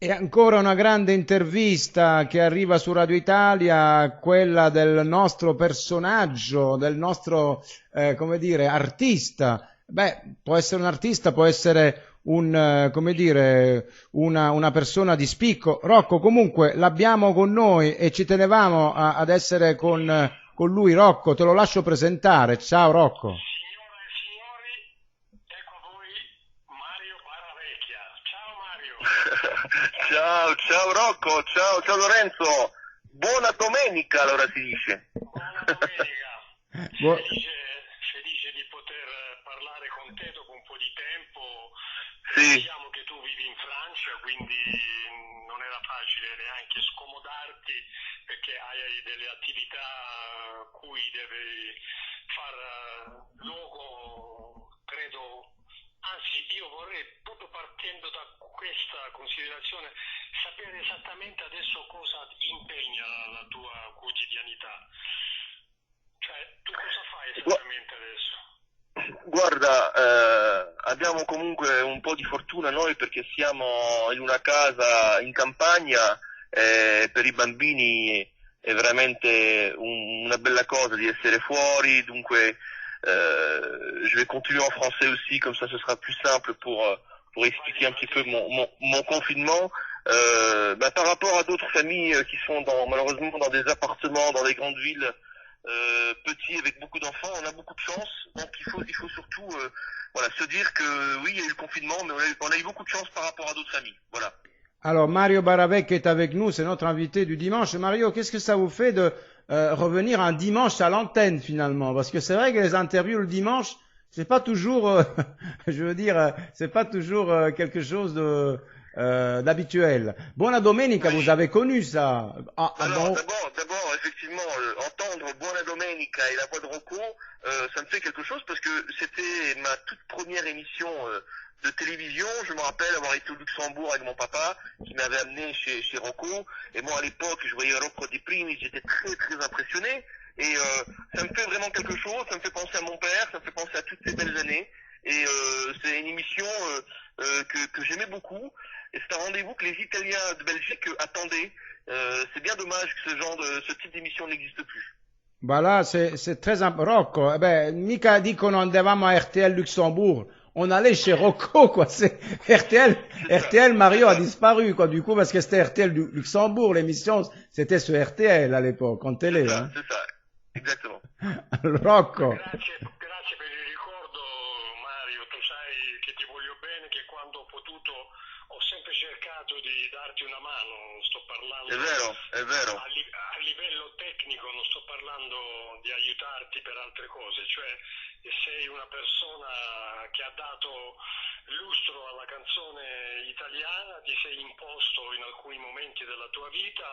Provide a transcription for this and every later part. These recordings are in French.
E ancora una grande intervista che arriva su Radio Italia, quella del nostro personaggio, del nostro, come dire, artista. Beh, può essere un artista, può essere un, come dire, una persona di spicco. Rocco, comunque, l'abbiamo con noi e ci tenevamo ad essere con lui. Rocco, te lo lascio presentare. Ciao, Rocco. Signore e signori, ecco a voi Mario Paravecchia. Ciao Mario. Ciao, ciao Rocco, ciao Lorenzo. Buona domenica, allora si dice. Buona domenica. Bu- Felice, felice di poter parlare con te dopo un po' di tempo. Sì, Sappiamo che tu vivi in Francia, quindi non era facile neanche scomodarti perché hai delle attività cui devi far luogo, credo. Anzi, io vorrei, proprio partendo da questa considerazione, sapere esattamente adesso cosa impegna la tua quotidianità. Cioè, tu cosa fai gu- esattamente adesso? guarda, abbiamo comunque un po' di fortuna noi perché siamo in una casa in campagna, per i bambini è veramente una bella cosa di essere fuori, dunque je vais continuer en français aussi, comme ça ce sera plus simple pour Vai, expliquer un petit peu vai. mon confinement. Par rapport à d'autres familles qui sont malheureusement dans des appartements, dans des grandes villes, petits avec beaucoup d'enfants, on a beaucoup de chance. Donc il faut surtout voilà, se dire que oui, il y a eu le confinement, mais on a eu beaucoup de chance par rapport à d'autres familles. Voilà. Alors, Mario Baravec est avec nous, c'est notre invité du dimanche. Mario, qu'est-ce que ça vous fait de revenir un dimanche à l'antenne finalement? Parce que c'est vrai que les interviews le dimanche, c'est pas toujours, je veux dire, c'est pas toujours quelque chose de d'habituel. Buona Domenica, vous Oui. avez connu ça? Alors, Bon, d'abord, effectivement, entendre Buona Domenica et la voix de Rocco, ça me fait quelque chose parce que c'était ma toute première émission de télévision. Je me rappelle avoir été au Luxembourg avec mon papa qui m'avait amené chez Rocco. Et moi, à l'époque, je voyais Rocco Di Primi, j'étais très, très impressionné. Et ça me fait vraiment quelque chose, ça me fait penser à mon père, ça me fait penser à toutes ces belles années. Et c'est une émission que j'aimais beaucoup. Et c'est un rendez-vous que les Italiens de Belgique attendaient. C'est bien dommage que ce type d'émission n'existe plus. bah là, c'est très important. Rocco, eh ben, mica dicono andavamo a RTL Luxembourg. On allait chez Rocco, quoi. C'est RTL, C'est ça, RTL c'est Mario a ça, disparu, quoi. Du coup, parce que c'était RTL Luxembourg, l'émission, c'était sur RTL à l'époque, en télé, hein. c'est ça, exactement. Rocco. Grazie, grazie per il ricordo, Mario. Tu sai che ti voglio bene, che quando ho potuto ho sempre cercato di darti una mano. Sto È parlando vero, è vero. a livello tecnico, non sto parlando di aiutarti per altre cose. Cioè, sei una persona che ha dato lustro alla canzone italiana, ti sei imposto in alcuni momenti della tua vita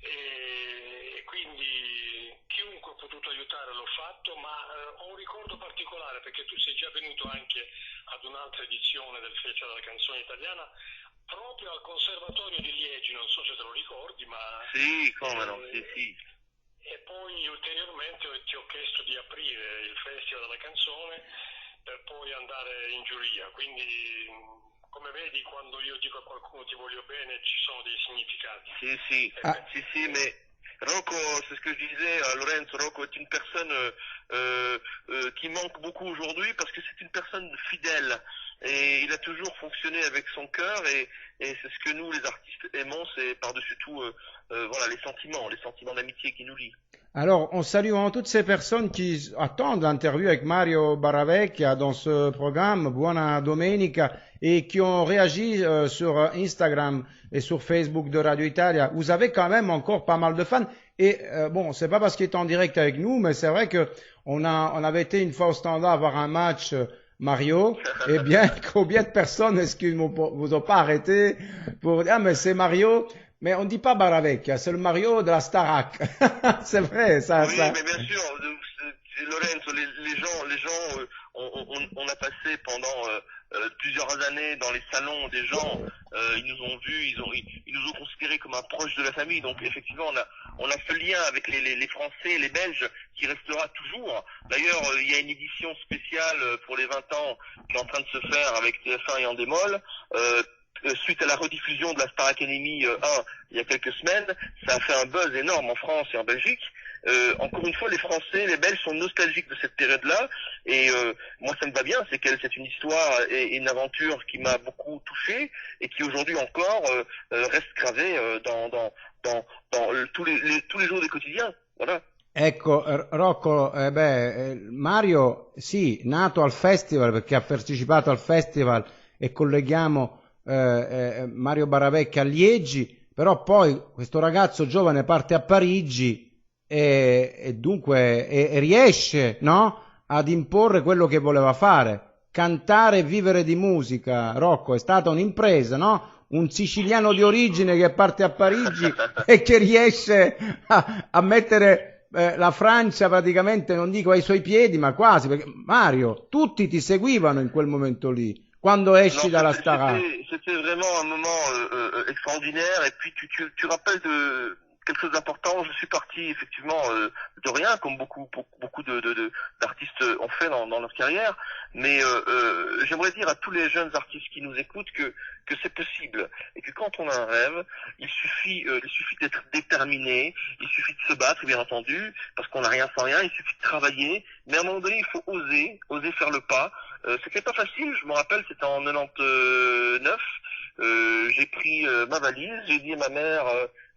e quindi chiunque ho potuto aiutare l'ho fatto, ma ho un ricordo particolare perché tu sei già venuto anche ad un'altra edizione del Festival della canzone italiana proprio al Conservatorio di Liegi, non so se te lo ricordi, ma Sì, come no, sì, sì. e poi ulteriormente ti ho chiesto di aprire il Festival della canzone per poi andare in giuria, quindi come vedi quando io dico a qualcuno ti voglio bene ci sono dei significati. Si, si, Ah, si, mais Rocco, c'est ce que je disais à Lorenzo, Rocco est une personne qui manque beaucoup aujourd'hui parce que c'est une personne fidèle et il a toujours fonctionné avec son cœur et c'est ce que nous les artistes aimons, c'est par-dessus tout voilà les sentiments d'amitié qui nous lient. alors, on salue vraiment toutes ces personnes qui attendent l'interview avec Mario Baravecchia dans ce programme, Buona Domenica, et qui ont réagi sur Instagram et sur Facebook de Radio Italia. Vous avez quand même encore pas mal de fans. Et bon, c'est pas parce qu'il est en direct avec nous, mais c'est vrai que on avait été une fois au Standard voir un match Mario. Eh bien, combien de personnes est-ce qu'ils vous ont pas arrêté pour dire, ah, mais c'est Mario? Mais on ne dit pas Baravecchia, c'est le Mario de la Starac. C'est vrai, Oui, ça. mais bien sûr, Lorenzo, les gens, on a passé pendant plusieurs années dans les salons des gens, ils nous ont vus, ils nous ont considérés comme un proche de la famille. Donc effectivement, on a ce lien avec les Français et les Belges qui restera toujours. D'ailleurs, il y a une édition spéciale pour les 20 ans qui est en train de se faire avec TF1 et Endemol. suite à la rediffusion de la Star Academy 1 il y a quelques semaines, ça a fait un buzz énorme en France et en Belgique. Encore une fois, les Français, les Belges sont nostalgiques de cette période-là, et moi ça me va bien, c'est une histoire et une aventure qui m'a beaucoup touché et qui aujourd'hui encore reste gravée dans tous les jours du quotidien. Voilà. Ecco, Rocco, Mario, sì, nato al festival perché ha partecipato al festival e colleghiamo Mario Baravecchia a Liegi, però poi questo ragazzo giovane parte a Parigi e dunque riesce, no, ad imporre quello che voleva fare, cantare e vivere di musica. Rocco, è stata un'impresa, no? Un siciliano di origine che parte a Parigi e che riesce a mettere la Francia praticamente, non dico ai suoi piedi, ma quasi, perché Mario, tutti ti seguivano in quel momento lì, quando esci dalla Starac. C'était vraiment un moment extraordinaire, et puis tu rappelles de quelque chose d'important. Je suis parti effectivement de rien, comme beaucoup d'artistes ont fait dans leur carrière, mais j'aimerais dire à tous les jeunes artistes qui nous écoutent que c'est possible, et que quand on a un rêve, il suffit d'être déterminé, il suffit de se battre, bien entendu, parce qu'on n'a rien sans rien, il suffit de travailler, mais à un moment donné, il faut oser faire le pas. C'était pas facile, je me rappelle, c'était en 99, j'ai pris ma valise, j'ai dit à ma mère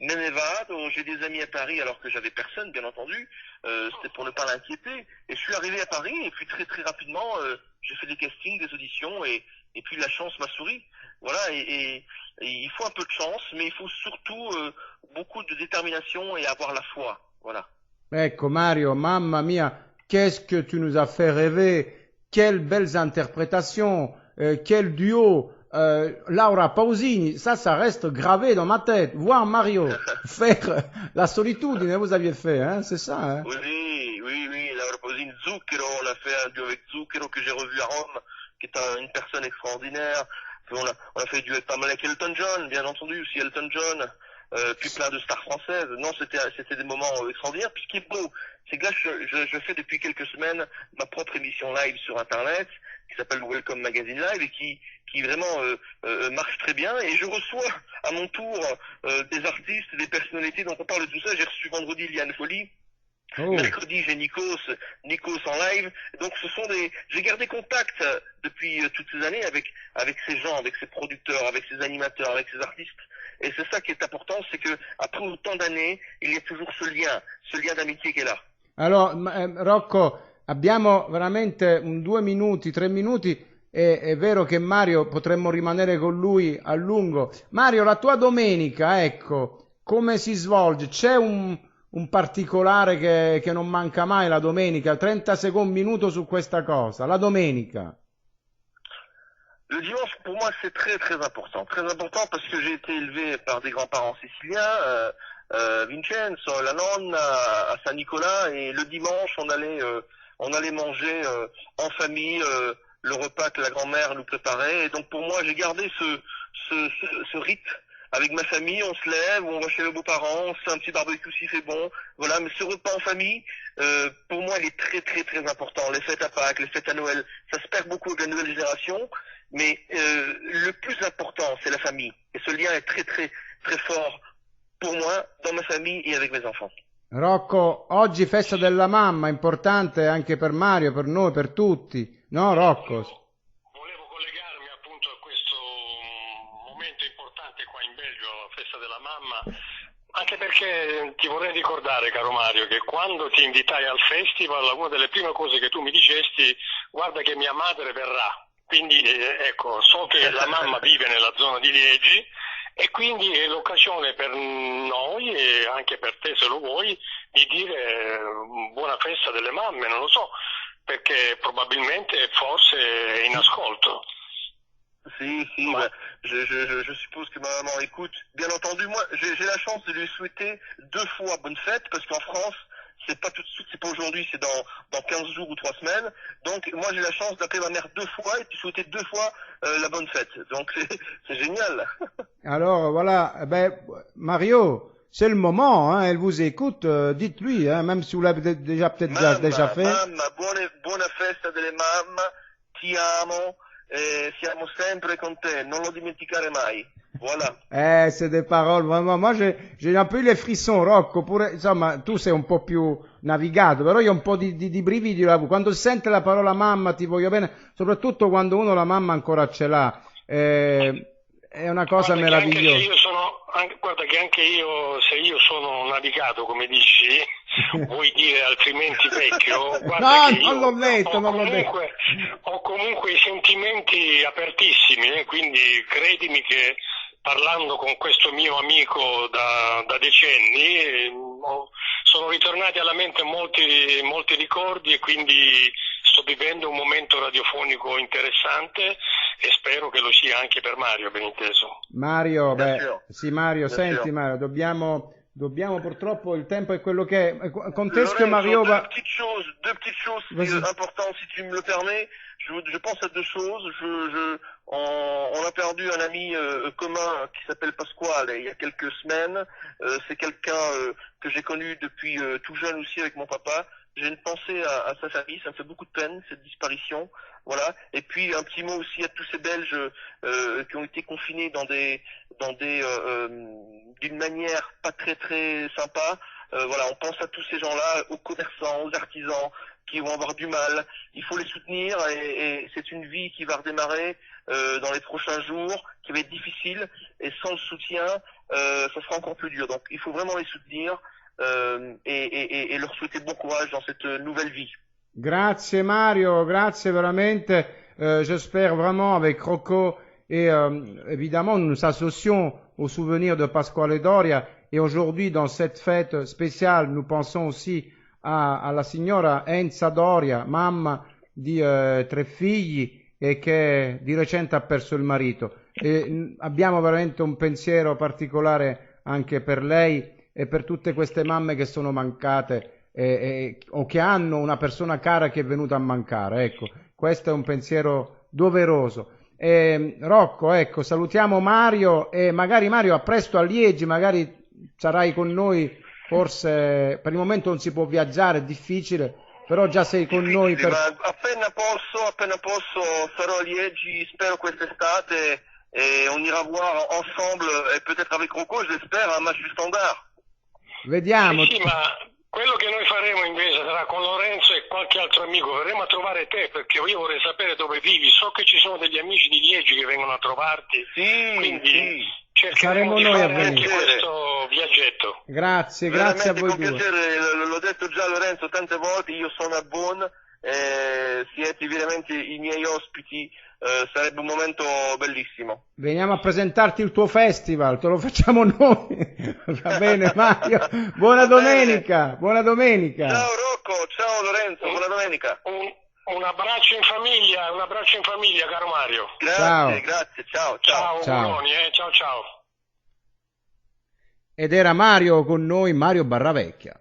Meneva, dont j'ai des amis à Paris alors que j'avais personne, bien entendu, c'était pour ne pas l'inquiéter, et je suis arrivé à Paris, et puis très très rapidement j'ai fait des castings, des auditions, et puis la chance m'a souri. Voilà, et il faut un peu de chance, mais il faut surtout beaucoup de détermination et avoir la foi. Voilà. Ecco Mario, mamma mia, qu'est-ce que tu nous as fait rêver, quelles belles interprétations, quel duo. Laura Pausini, ça reste gravé dans ma tête. Voir Mario faire la solitudine, vous aviez fait, hein, c'est ça, hein? Oui, Laura Pausini, Zucchero, on a fait un duo avec Zucchero que j'ai revu à Rome, qui est une personne extraordinaire. Puis on a fait du duo pas mal avec Elton John, bien entendu, aussi Elton John, puis plein de stars françaises. Non, c'était des moments extraordinaires. Puis ce qui est beau, c'est que là, je fais depuis quelques semaines ma propre émission live sur Internet, qui s'appelle Welcome Magazine Live, et qui vraiment marche très bien, et je reçois à mon tour des artistes, des personnalités dont on parle de tout ça. J'ai reçu vendredi Liane Folly, mercredi j'ai Nikos en live, donc j'ai gardé contact depuis toutes ces années avec ces gens, avec ces producteurs, avec ces animateurs, avec ces artistes, et c'est ça qui est important, c'est que après autant d'années, il y a toujours ce lien d'amitié qui est là. Allora, Rocco, abbiamo veramente 2 minuti, 3 minuti. È vero che Mario potremmo rimanere con lui a lungo. Mario, la tua domenica, ecco, come si svolge? C'è un particolare che non manca mai la domenica? 30 secondi, minuto su questa cosa. La domenica. Le dimanche, pour moi, c'est très très important. Très important parce que j'ai été élevé par des grands-parents siciliens, Vincenzo, la nonna, à Saint-Nicolas, et le dimanche, on allait manger en famille, le repas que la grand-mère nous préparait, et donc pour moi j'ai gardé ce rite avec ma famille. On se lève, on va chez les beaux-parents, on se fait un petit barbecue s'il fait bon, voilà. Mais ce repas en famille, pour moi il est très très très important. Les fêtes à Pâques, les fêtes à Noël, ça se perd beaucoup avec la nouvelle génération, mais le plus important c'est la famille, et ce lien est très très très fort pour moi, dans ma famille et avec mes enfants. Rocco, oggi festa della mamma, importante anche per Mario, per noi, per tutti, no Rocco? Volevo collegarmi appunto a questo momento importante qua in Belgio, la festa della mamma, anche perché ti vorrei ricordare, caro Mario, che quando ti invitai al festival, una delle prime cose che tu mi dicesti, guarda che mia madre verrà. Quindi ecco, so che la mamma vive nella zona di Liegi, e quindi è l'occasione per noi, e anche per te se lo vuoi, di dire buona festa delle mamme, non lo so, perché probabilmente forse è in ascolto. Si, ouais. Je suppose que ma maman écoute. Bien entendu, moi, j'ai la chance de lui souhaiter 2 fois bonne fête, parce qu'en France, c'est pas tout de suite, c'est pas aujourd'hui, c'est dans 15 jours ou 3 semaines. Donc, moi, j'ai la chance d'appeler ma mère 2 fois et de souhaiter 2 fois la bonne fête. Donc, c'est génial. Alors, voilà, Mario, c'est le moment, hein, elle vous écoute, dites-lui, hein, même si vous l'avez déjà fait. Mamma, buona festa delle mamme, ti amo, e siamo sempre con te, non lo dimenticare mai. Voilà. C'est des paroles, vraiment. Moi, j'ai un peu les frissons, Rocco. Pure, insomma, tu sei un po' più navigato, però io ho un po' di brividi. Quando si sente la parola mamma, ti voglio bene, soprattutto quando uno la mamma ancora ce l'ha. È una cosa meravigliosa. Guarda che anche io, se io sono navigato, come dici, vuoi dire altrimenti vecchio, guarda No, non l'ho letto, non l'ho detto. Ho comunque i sentimenti apertissimi, quindi credimi che parlando con questo mio amico da decenni, sono ritornati alla mente molti ricordi e quindi sto vivendo un momento radiofonico interessante e spero che lo sia anche per Mario, ben inteso. Mario, sì Mario, senti Mario, dobbiamo purtroppo, il tempo è quello che è. Contesque Mario deux petites choses importantes, si tu me le permets. Je pense à deux choses. On a perdu un ami commun qui s'appelle Pasquale il y a quelques semaines. C'est quelqu'un que j'ai connu depuis tout jeune aussi avec mon papa. J'ai une pensée à sa famille, ça me fait beaucoup de peine cette disparition. Voilà. Et puis un petit mot aussi à tous ces Belges qui ont été confinés d'une manière pas très sympa. Voilà, on pense à tous ces gens-là, aux commerçants, aux artisans qui vont avoir du mal. Il faut les soutenir et c'est une vie qui va redémarrer dans les prochains jours, qui va être difficile et sans le soutien, ça sera encore plus dur. Donc il faut vraiment les soutenir et leur souhaiter bon courage dans cette nouvelle vie. Grazie Mario, grazie veramente. J'espère vraiment avec Rocco et évidemment nous nous associons au souvenir de Pasquale Doria et aujourd'hui dans cette fête spéciale nous pensons aussi alla signora Enza Doria, mamma di 3 figli e che di recente ha perso il marito. E abbiamo veramente un pensiero particolare anche per lei e per tutte queste mamme che sono mancate o che hanno una persona cara che è venuta a mancare. Ecco, questo è un pensiero doveroso. Rocco, ecco, salutiamo Mario e magari Mario a presto a Liegi, magari sarai con noi. Forse per il momento non si può viaggiare, è difficile, però già sei con noi. Ma appena posso sarò a Liegi, spero quest'estate, et on ira voir ensemble, et peut-être avec Rocco, j'espère, un match du Standard. Vediamo. Sì, ma quello che noi faremo invece sarà con Lorenzo e qualche altro amico, verremo a trovare te, perché io vorrei sapere dove vivi, so che ci sono degli amici di Liegi che vengono a trovarti, quindi cercheremo di fare anche questo viaggetto. Grazie veramente a voi con due. Piacere, l'ho detto già a Lorenzo tante volte, io sono a Bonn, siete veramente i miei ospiti, sarebbe un momento bellissimo. Veniamo a presentarti il tuo festival, te lo facciamo noi. Va bene Mario, buona domenica. Ciao Rocco, ciao Lorenzo, buona domenica. Un abbraccio in famiglia, caro Mario. Grazie, ciao. Ciao. Ciao. Ed era Mario con noi, Mario Barravecchia.